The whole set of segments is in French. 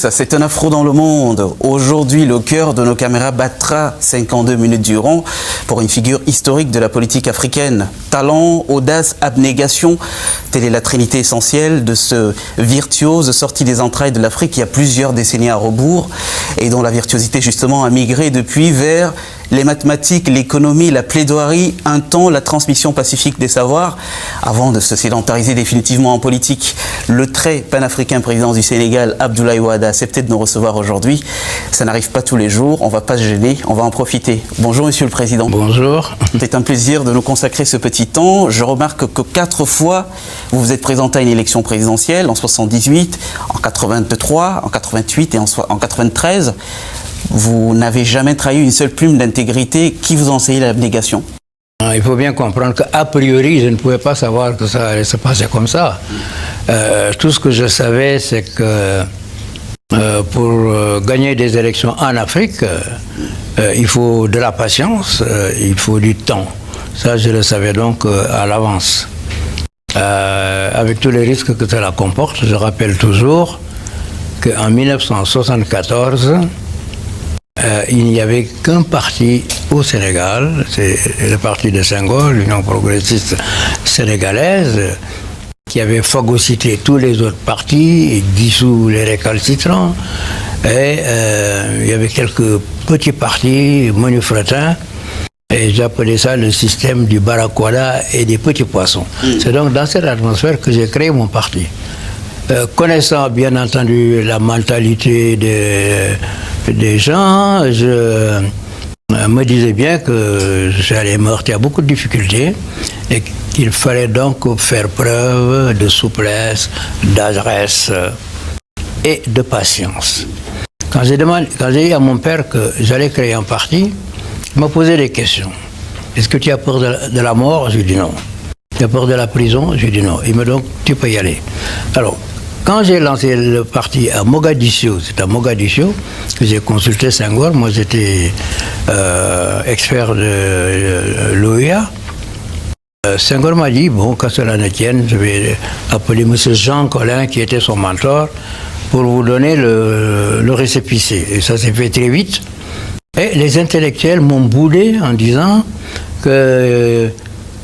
C'est un afro dans le monde. Aujourd'hui, le cœur de nos caméras battra 52 minutes durant pour une figure historique de la politique africaine. Talent, audace, abnégation, telle est la trinité essentielle de ce virtuose sorti des entrailles de l'Afrique il y a plusieurs décennies à rebours et dont la virtuosité justement a migré depuis vers les mathématiques, l'économie, la plaidoirie, un temps la transmission pacifique des savoirs, avant de se sédentariser définitivement en politique. Le très panafricain président du Sénégal, Abdoulaye Wade, a accepté de nous recevoir aujourd'hui. Ça n'arrive pas tous les jours, on ne va pas se gêner, on va en profiter. Bonjour Monsieur le Président. Bonjour. C'est un plaisir de nous consacrer ce petit temps. Je remarque que 4 fois, vous vous êtes présenté à une élection présidentielle, en 78, en 83, en 88 et en 93. Vous n'avez jamais trahi une seule plume d'intégrité. Qui vous enseigne l'abnégation? Il faut bien comprendre qu'a priori, je ne pouvais pas savoir que ça allait se passer comme ça. Tout ce que je savais, c'est que pour gagner des élections en Afrique, il faut de la patience, il faut du temps. Ça, je le savais donc à l'avance. Avec tous les risques que cela comporte, je rappelle toujours qu'en 1974, il n'y avait qu'un parti au Sénégal, c'est le parti de Senghor, l'Union progressiste sénégalaise, qui avait phagocyté tous les autres partis et dissous les récalcitrants. Et il y avait quelques petits partis monufretins, et j'appelais ça le système du Barakwada et des petits poissons. C'est donc dans cette atmosphère que j'ai créé mon parti. Connaissant bien entendu la mentalité des gens, je me disais bien que j'allais me heurter à beaucoup de difficultés et qu'il fallait donc faire preuve de souplesse, d'adresse et de patience. Quand j'ai dit à mon père que j'allais créer un parti, il m'a posé des questions. Est-ce que tu as peur de la mort? Je lui ai dit non. Tu as peur de la prison? Je lui ai dit non. Il m'a dit donc tu peux y aller. Alors, quand j'ai lancé le parti à Mogadiscio, c'est à Mogadiscio que j'ai consulté Senghor. Moi, j'étais expert de l'OEA. Senghor m'a dit, bon, qu'à cela ne tienne, je vais appeler M. Jean Collin, qui était son mentor, pour vous donner le récépissé. Et ça s'est fait très vite. Et les intellectuels m'ont boudé en disant que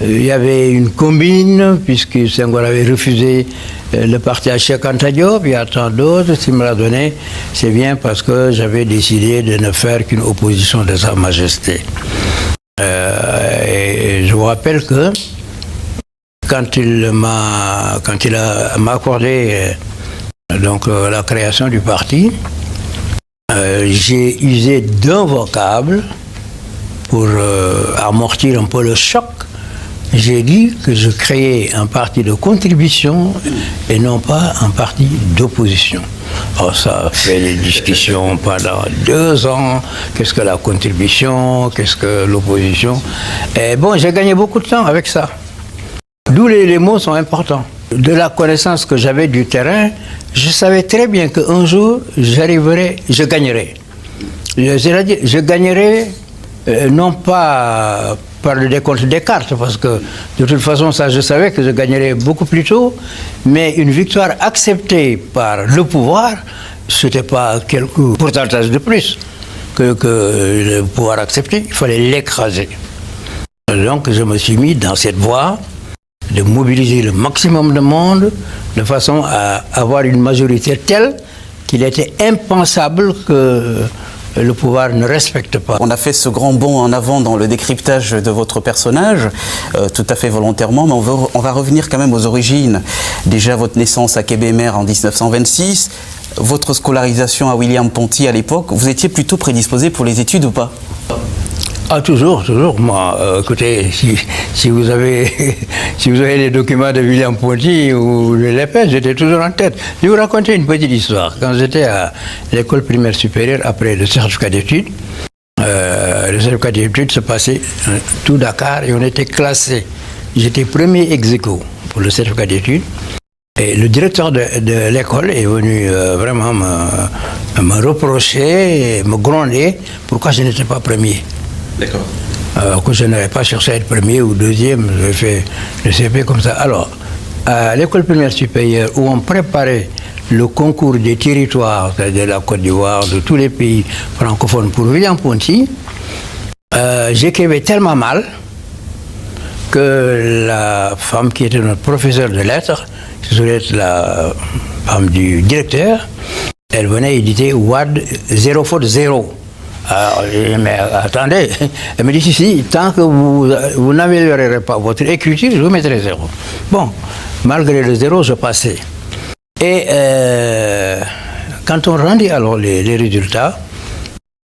il y avait une combine, puisque Senghor avait refusé le parti à Cheikh Anta Diop, il y a tant d'autres. S'il me l'a donné, c'est bien parce que j'avais décidé de ne faire qu'une opposition de Sa Majesté. Et je vous rappelle que quand il m'a accordé donc, la création du parti, j'ai usé d'un vocable pour amortir un peu le choc. J'ai dit que je créais un parti de contribution et non pas un parti d'opposition. Alors ça a fait des discussions pendant 2 ans. Qu'est-ce que la contribution? Qu'est-ce que l'opposition? Et bon, j'ai gagné beaucoup de temps avec ça. D'où les mots sont importants. De la connaissance que j'avais du terrain, je savais très bien qu'un jour, je gagnerais. C'est-à-dire, je gagnerais non pas par le décompte des cartes, parce que de toute façon, ça, je savais que je gagnerais beaucoup plus tôt, mais une victoire acceptée par le pouvoir, ce n'était pas quelques pourcentage de plus que le pouvoir accepté, il fallait l'écraser. Donc je me suis mis dans cette voie de mobiliser le maximum de monde, de façon à avoir une majorité telle qu'il était impensable que le pouvoir ne respecte pas. On a fait ce grand bond en avant dans le décryptage de votre personnage, tout à fait volontairement, mais on va revenir quand même aux origines. Déjà votre naissance à Kébémer en 1926, votre scolarisation à William Ponty à l'époque, vous étiez plutôt prédisposé pour les études ou pas? Ah, toujours. Moi, écoutez, si vous avez les documents de William Ponty ou de l'EPS, j'étais toujours en tête. Je vais vous raconter une petite histoire. Quand j'étais à l'école primaire supérieure, après le certificat d'études, le certificat d'études se passait tout Dakar et on était classés. J'étais premier ex-aequo pour le certificat d'études. Et le directeur de l'école est venu vraiment me reprocher, me gronder pourquoi je n'étais pas premier. D'accord. Que je n'avais pas cherché à être premier ou deuxième, j'ai fait le CP comme ça. Alors, à l'école primaire supérieure, où on préparait le concours des territoires de la Côte d'Ivoire, de tous les pays francophones pour William-Ponty, j'écrivais tellement mal que la femme qui était notre professeure de lettres, qui devait être la femme du directeur, elle venait éditer Wad 0 faute 0. Alors, mais attendez, elle me dit si, tant que vous n'améliorerez pas votre écriture, je vous mettrai 0. Bon, malgré le 0, je passais. Et quand on rendit alors les résultats,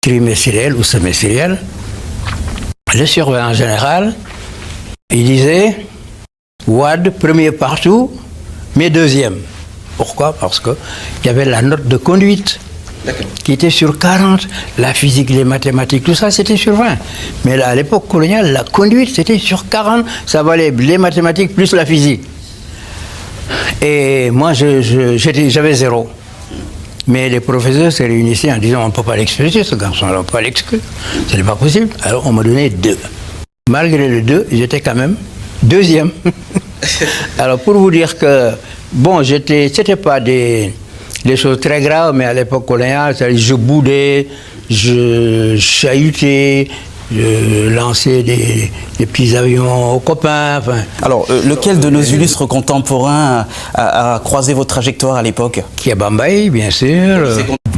trimestriels ou semestriels, le surveillant général, il disait Wad, premier partout, mais deuxième. Pourquoi? Parce qu'il y avait la note de conduite qui était sur 40, la physique, les mathématiques, tout ça c'était sur 20. Mais là, à l'époque coloniale, la conduite c'était sur 40, ça valait les mathématiques plus la physique. Et moi j'avais 0. Mais les professeurs se réunissaient en disant on ne peut pas l'exclure, ce garçon-là, on ne peut pas l'exclure, ce n'est pas possible. Alors on m'a donné 2. Malgré le 2, j'étais quand même deuxième. Alors pour vous dire que, bon, c'était pas des choses très graves, mais à l'époque coloniale, je boudais, je chahutais, je lançais des petits avions aux copains. Enfin. Alors, lequel de nos illustres contemporains a croisé votre trajectoire à l'époque? Kiabambaye, bien sûr.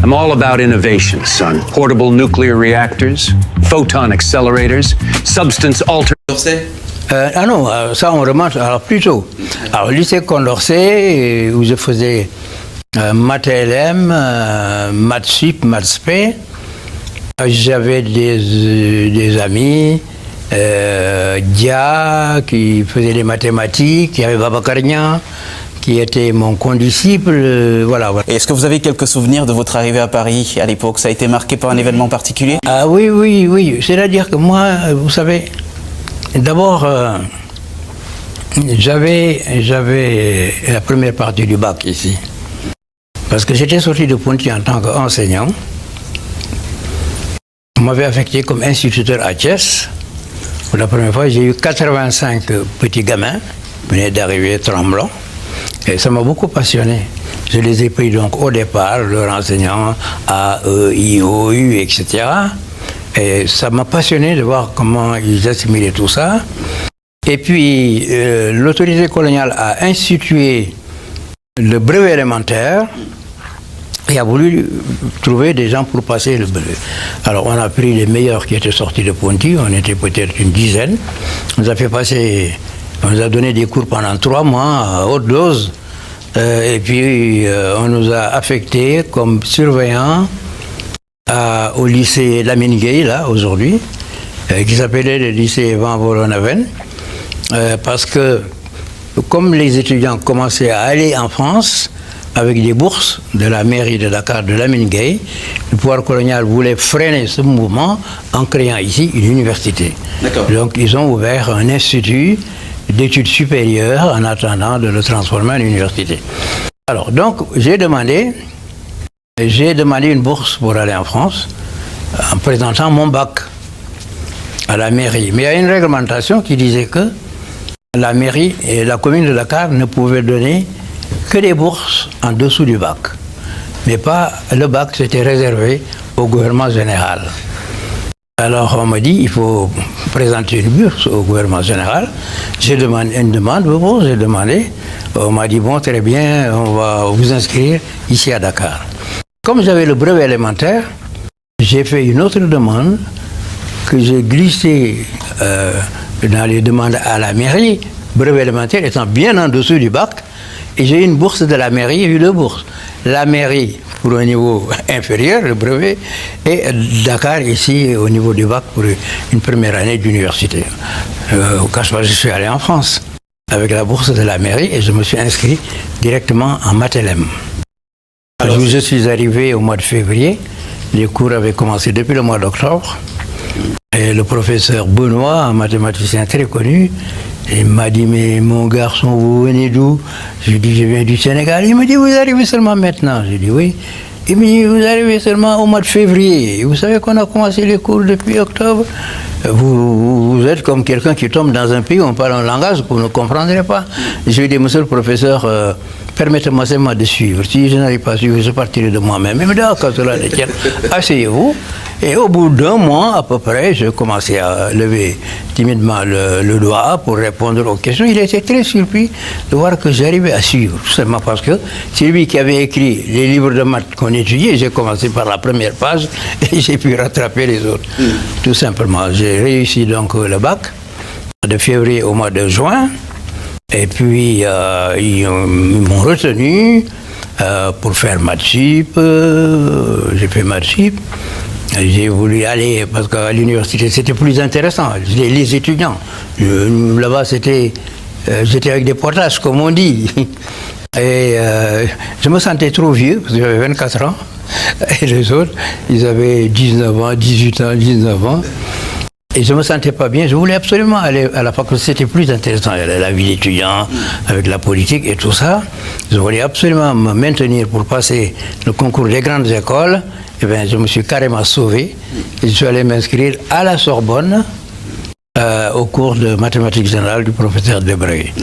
I'm all about innovation, son. Portable nuclear reactors, photon accelerators, substance altering. Ah non, ça on remonte alors plus tôt. Alors, lycée Condorcet, où je faisais maths LM, maths sup, maths spé. J'avais des amis, Dia, qui faisait des mathématiques, il y avait Babacarignan, qui était mon condisciple, voilà. Est-ce que vous avez quelques souvenirs de votre arrivée à Paris à l'époque? Ça a été marqué par un événement particulier? Ah oui. C'est-à-dire que moi, vous savez, d'abord, j'avais la première partie du bac ici. Parce que j'étais sorti de Ponty en tant qu'enseignant. On m'avait affecté comme instituteur à Thiès. Pour la première fois, j'ai eu 85 petits gamins, qui venaient d'arriver tremblants. Et ça m'a beaucoup passionné. Je les ai pris donc au départ, leur enseignant, A, E, I, O, U, etc. Et ça m'a passionné de voir comment ils assimilaient tout ça. Et puis, l'autorité coloniale a institué le brevet élémentaire. Il a voulu trouver des gens pour passer le brevet. Alors on a pris les meilleurs qui étaient sortis de Ponty, on était peut-être une dizaine. On nous a fait passer, on nous a donné des cours pendant 3 mois à haute dose. Et puis on nous a affectés comme surveillants au lycée Lamine Gueye, là, aujourd'hui, qui s'appelait le lycée Van Vollenhoven. Parce que comme les étudiants commençaient à aller en France, avec des bourses de la mairie de Dakar, de Lamine Gueye, le pouvoir colonial voulait freiner ce mouvement en créant ici une université. Donc ils ont ouvert un institut d'études supérieures en attendant de le transformer en université. Alors donc j'ai demandé une bourse pour aller en France en présentant mon bac à la mairie. Mais il y a une réglementation qui disait que la mairie et la commune de Dakar ne pouvaient donner que des bourses en dessous du bac. Mais pas le bac, c'était réservé au gouvernement général. Alors on m'a dit, il faut présenter une bourse au gouvernement général. J'ai demandé une demande, j'ai demandé. On m'a dit, bon, très bien, on va vous inscrire ici à Dakar. Comme j'avais le brevet élémentaire, j'ai fait une autre demande que j'ai glissée dans les demandes à la mairie, brevet élémentaire étant bien en dessous du bac. Et j'ai eu une bourse de la mairie, j'ai eu 2 bourses. La mairie pour un niveau inférieur, le brevet, et Dakar ici au niveau du bac pour une première année d'université. Au cas où je suis allé en France avec la bourse de la mairie et je me suis inscrit directement en maths LM. Alors, je suis arrivé au mois de février, les cours avaient commencé depuis le mois d'octobre. Et le professeur Benoît, un mathématicien très connu, il m'a dit, mais mon garçon, vous venez d'où? Je lui ai dit, je viens du Sénégal. Il m'a dit, vous arrivez seulement maintenant? J'ai dit, oui. Il m'a dit, vous arrivez seulement au mois de février. Vous savez qu'on a commencé les cours depuis octobre. Vous êtes comme quelqu'un qui tombe dans un pays où on parle un langage que vous ne comprendrez pas. Je lui ai dit, monsieur le professeur, permettez-moi seulement de suivre. Si je n'arrive pas à suivre, je partirai de moi-même. Il me dit, quand cela ne tient, asseyez-vous. Et au bout d'un mois, à peu près, je commençais à lever timidement le doigt pour répondre aux questions. Il était très surpris de voir que j'arrivais à suivre, tout simplement parce que c'est lui qui avait écrit les livres de maths qu'on étudiait. J'ai commencé par la première page et j'ai pu rattraper les autres. Tout simplement, j'ai réussi donc le bac de février au mois de juin. Et puis, ils m'ont retenu pour faire maths sup. J'ai fait maths sup. J'ai voulu aller, parce qu'à l'université, c'était plus intéressant. Les étudiants, là-bas, j'étais avec des potages, comme on dit. Et je me sentais trop vieux, parce que j'avais 24 ans. Et les autres, ils avaient 19 ans, 18 ans, 19 ans. Et je ne me sentais pas bien. Je voulais absolument aller à la faculté. C'était plus intéressant, la vie d'étudiant, avec la politique et tout ça. Je voulais absolument me maintenir pour passer le concours des grandes écoles. Et bien, je me suis carrément sauvé. Et je suis allé m'inscrire à la Sorbonne au cours de mathématiques générales du professeur Debreuil.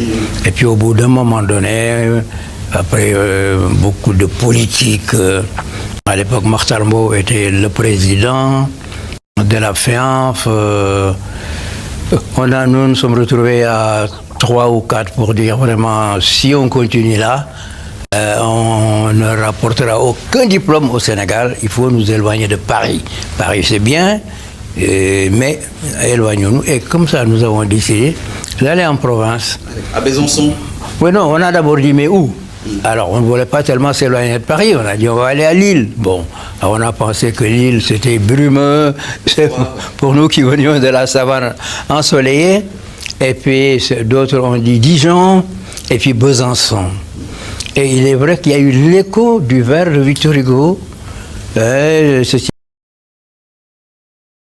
Et puis, au bout d'un moment donné, après beaucoup de politique, à l'époque, Makhtar Mbow était le président de la FEANF. Nous nous sommes retrouvés à 3 ou 4 pour dire vraiment, si on continue là, on ne rapportera aucun diplôme au Sénégal, il faut nous éloigner de Paris. Paris c'est bien, mais éloignons-nous. Et comme ça, nous avons décidé d'aller en province. À Besançon? Oui, non, on a d'abord dit, mais où? Alors, on ne voulait pas tellement s'éloigner de Paris, on a dit on va aller à Lille. Bon, alors on a pensé que Lille c'était brumeux, pour nous qui venions de la savane ensoleillée. Et puis d'autres ont dit Dijon, et puis Besançon. Et il est vrai qu'il y a eu l'écho du vers de Victor Hugo, ceci